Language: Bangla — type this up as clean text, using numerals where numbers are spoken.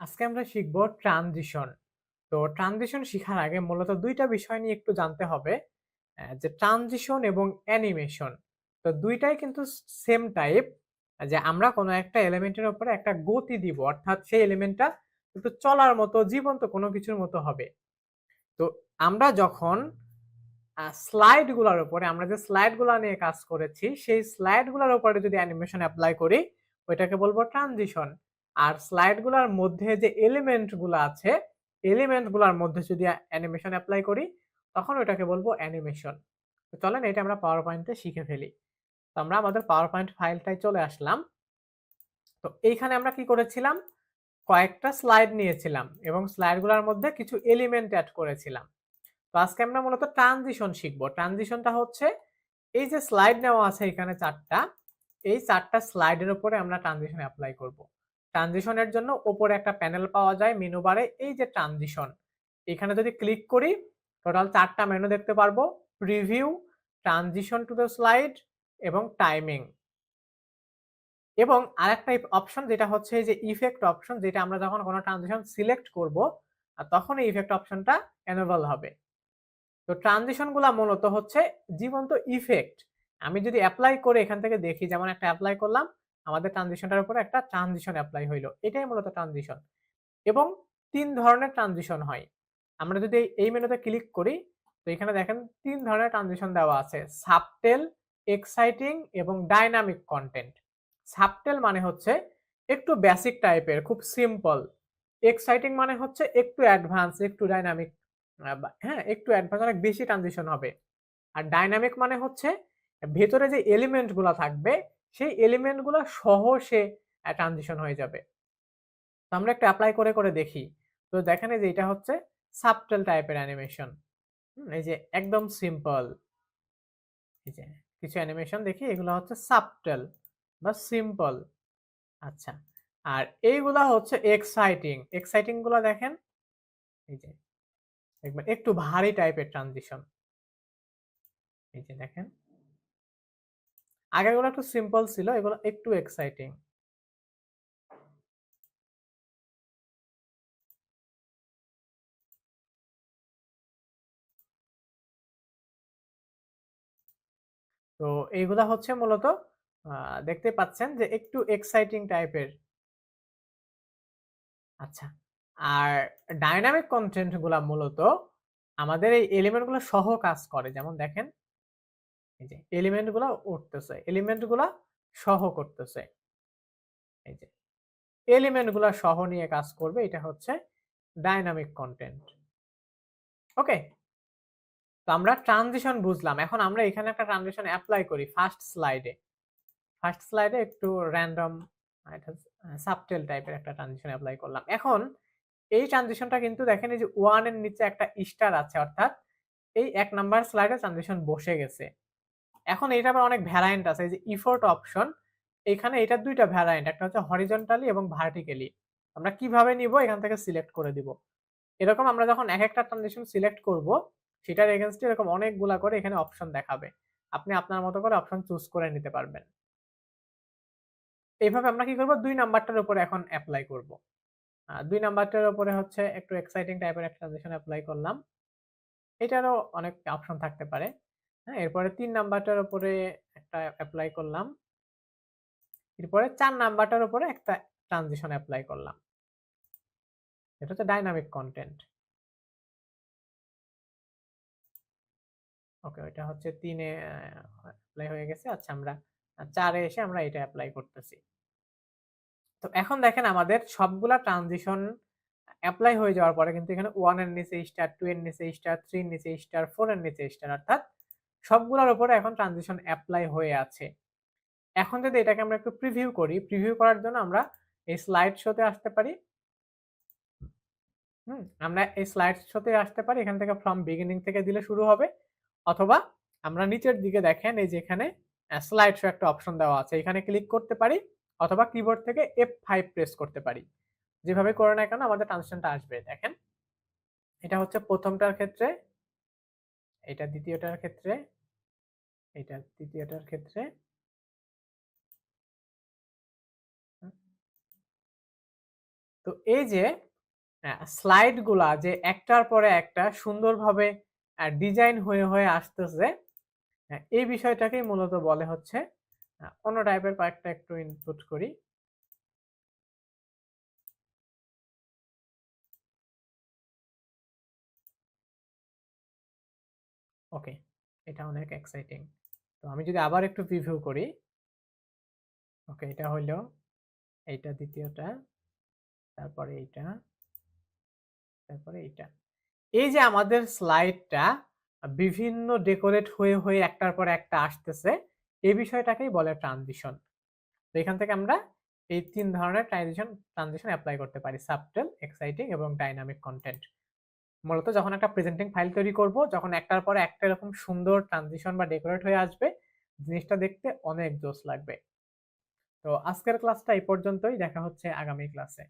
আজকে আমরা শিখব ট্রানজিশন। তো ট্রানজিশন শিখার আগে মূলত ২ টা বিষয় নিয়ে একটু জানতে হবে। যে ট্রানজিশন এবং অ্যানিমেশন। তো ২ টাই কিন্তু সেম টাইপ। যে আমরা কোনো একটা এলিমেন্টের উপরে একটা গতি দিব। অর্থাৎ সেই এলিমেন্টটা একটু চলার মতো জীবন্ত কোনো কিছুর মতো হবে। তো আমরা যখন স্লাইড গুলার উপরে আমরা যে স্লাইড গুলা নিয়ে কাজ করেছি, সেই স্লাইড গুলার উপরে যদি অ্যানিমেশন এপ্লাই করি, ওইটাকে বলবো ট্রানজিশন। আর স্লাইড গুলার মধ্যে যে এলিমেন্ট গুলা আছে, এলিমেন্ট গুলার মধ্যে যদি অ্যানিমেশন এপ্লাই করি, তখন ওইটাকে বলবো অ্যানিমেশন। তো চলেন এটা আমরা পাওয়ার পয়েন্টে শিখে ফেলি। তো আমরা আমাদের পাওয়ার পয়েন্ট ফাইলটায় চলে আসলাম। তো এইখানে আমরা কি করেছিলাম? কয়েকটা স্লাইড নিয়েছিলাম এবং স্লাইড গুলার মধ্যে কিছু এলিমেন্ট এড করেছিলাম। তো আজকে আমরা মূলত ট্রানজিশন শিখব। ট্রানজিশনটা হচ্ছে এই যে স্লাইড নেওয়া আছে এখানে ৪ টা, এই ৪ টা স্লাইডের উপরে আমরা ট্রানজিশন এপ্লাই করব। ট্রানজিশনের জন্য উপরে একটা প্যানেল পাওয়া যায় মেনু বারে, এই যে ট্রানজিশন। এখানে যদি ক্লিক করি টোটাল ৪ টা মেনু দেখতে পারবো। Preview, transition to the slide এবং টাইমিং। এবং আরেকটা অপশন যেটা হচ্ছে এই যে ইফেক্ট অপশন, যেটা আমরা যখন কোনো ট্রানজিশন সিলেক্ট করব, তখন এই ইফেক্ট অপশনটা এনেবল হবে। তো ট্রানজিশন গুলা মূলত হচ্ছে জীবন্ত ইফেক্ট। আমি যদি এপ্লাই করে এখান থেকে দেখি, যেমন একটা এপ্লাই করলাম, আমাদের ট্রানজিশনটার উপরে একটা ট্রানজিশন এপ্লাই হইলো। এটাই মূলত ট্রানজিশন। এবং ৩ ধরনের ট্রানজিশন হয়। আমরা যদি এই মেনুতে ক্লিক করি, তো এখানে দেখেন ৩ ধরনের ট্রানজিশন দেওয়া আছে। সাবটেল, এক্সাইটিং এবং ডাইনামিক কনটেন্ট। সাবটেল মানে হচ্ছে একটু বেসিক টাইপের, খুব সিম্পল। এক্সাইটিং মানে হচ্ছে একটু অ্যাডভান্স, একটু ডাইনামিক, হ্যাঁ, একটু অ্যাডভান্স, অনেক বেশি ট্রানজিশন হবে। আর ডাইনামিক মানে হচ্ছে ভেতরে যে এলিমেন্ট গুলা থাকবে, সেই এলিমেন্ট গুলা সহ সে ট্রানজিশন হয়ে যাবে। তো আমরা একটু এপ্লাই করে দেখি। তো দেখেন এই যে এটা হচ্ছে সাবটেল টাইপের অ্যানিমেশন। এই যে একদম সিম্পল। এই যে কিছু অ্যানিমেশন দেখি, এগুলো হচ্ছে সাবটেল বা সিম্পল। আচ্ছা। আর এইগুলা হচ্ছে এক্সাইটিং। এক্সাইটিং গুলা দেখেন, এই যে দেখবেন একটু ভারী টাইপের ট্রানজিশন। এই যে দেখেন। আগেরগুলো একটু সিম্পল ছিল, এগুলো একটু এক্সাইটিং। তো এইগুলা হচ্ছে মূলত দেখতে পাচ্ছেন যে একটু এক্সাইটিং টাইপের। আচ্ছা। আর ডায়নামিক কনটেন্ট গুলা মূলত আমাদের এই এলিমেন্ট গুলো সহ কাজ করে। যেমন দেখেন, এই যে এলিমেন্ট গুলা উঠতেছে, এলিমেন্ট গুলা সহ করতেছে। এই যে এলিমেন্ট গুলা সহ নিয়ে কাজ করবে, এটা হচ্ছে ডায়নামিক কনটেন্ট। ওকে? তো আমরা ট্রানজিশন বুঝলাম। এখন আমরা এখানে একটা ট্রানজিশন এপ্লাই করি ফার্স্ট স্লাইডে। ফার্স্ট স্লাইডে একটু র‍্যান্ডম, এটা সাবটেল টাইপের একটা ট্রানজিশন এপ্লাই করলাম। এখন এই ট্রানজিশনটা কিন্তু দেখেন এই যে 1 এর নিচে একটা স্টার আছে, অর্থাৎ এই ১ নাম্বার স্লাইডে ট্রানজিশন বসে গেছে। এখন এইটার আবার অনেক ভ্যারিয়েন্ট আছে। এই যে ইফোর্ট অপশন, এখানে এটার ২ টা ভ্যারিয়েন্ট, একটা হচ্ছে হরিজন্টালি এবং ভার্টিক্যালি। আমরা কিভাবে নিব এখান থেকে সিলেক্ট করে দিব। এরকম আমরা যখন একেকটা ট্রানজিশন সিলেক্ট করব, সেটার এগেইনস্ট এ এরকম অনেকগুলা করে এখানে অপশন দেখাবে। আপনি আপনার মতো করে অপশন চুজ করে নিতে পারবেন। এইভাবে আমরা কি করব, ২ নাম্বারটার উপরে এখন এপ্লাই করব। ২ নাম্বারটার উপরে হচ্ছে একটু এক্সাইটিং টাইপের একটা ট্রানজিশন এপ্লাই করলাম। এটারও অনেক অপশন থাকতে পারে। হ্যাঁ? এরপরে ৩ নাম্বারটার উপরে একটা এপ্লাই করলাম। এরপরে ৪ নাম্বারটার উপরে একটা ট্রানজিশন এপ্লাই করলাম। এটা হচ্ছে ডাইনামিক কনটেন্ট। ওকে, ওইটা হচ্ছে ৩ এ এপ্লাই হয়ে গেছে। আচ্ছা, আমরা ৪ এ এসে আমরা এটা এপ্লাই করতেছি। তো এখন দেখেন আমাদের সবগুলা ট্রানজিশন এপ্লাই হয়ে যাওয়ার পরে কিন্তু এখানে 1 এর নিচে স্টার, 2 এর নিচে স্টার, 3 এর নিচে স্টার, 4 এর নিচে স্টার, অর্থাৎ সবগুলোর উপরে এখন ট্রানজিশন এপ্লাই হয়ে আছে। এখন যদি এটাকে আমরা একটু প্রিভিউ করি, প্রিভিউ করার জন্য আমরা এই স্লাইড শো তে আসতে পারি। আমরা এই স্লাইড শো তে আসতে পারি। এখান থেকে ফ্রম বিগিনিং থেকে দিলে শুরু হবে। অথবা আমরা নিচের দিকে দেখেন এই যে এখানে স্লাইড শো একটা অপশন দেওয়া আছে। এখানে ক্লিক করতে পারি অথবা কিবোর্ড থেকে F5 প্রেস করতে পারি। যেভাবে করে না কেন আমাদের ট্রানজিশনটা আসবে। দেখেন, এটা হচ্ছে ১ম টার ক্ষেত্রে, এটা ২য় টার ক্ষেত্রে, এটা ৩য় টার ক্ষেত্রে। হুম? তো এই যে স্লাইড গুলা যে একটার পরে একটা সুন্দরভাবে ডিজাইন হয়ে আসতেছে, এই বিষয়টাকেই মূলত বলে হচ্ছে অন্য টাইপের কয়েকটা একটু ইনপুট করি। ওকে, এটা অনেক এক্সাইটিং। তো আমি যদি আবার একটু প্রিভিউ করি, ওকে এটা হইলো এইটা দ্বিতীয়টা, তারপরে এইটা, তারপরে এইটা। এই যে আমাদের স্লাইডটা বিভিন্ন ডেকোরেট হয়ে একটার পর একটা আসতেছে, এই বিষয়টাকেই বলে ট্রানজিশন। তো এখান থেকে আমরা এই ৩ ধরনের ট্রানজিশন এপ্লাই করতে পারি। সাবটেল, এক্সাইটিং এবং ডাইনামিক কনটেন্ট। মূলত যখন একটা প্রেজেন্টিং ফাইল তৈরি করব, যখন একটার পর একটা এরকম সুন্দর ট্রানজিশন বা ডেকোরেট হয়ে আসবে, জিনিসটা দেখতে অনেক জোস লাগবে। তো আজকের ক্লাসটা এই পর্যন্তই। দেখা হচ্ছে আগামী ক্লাসে।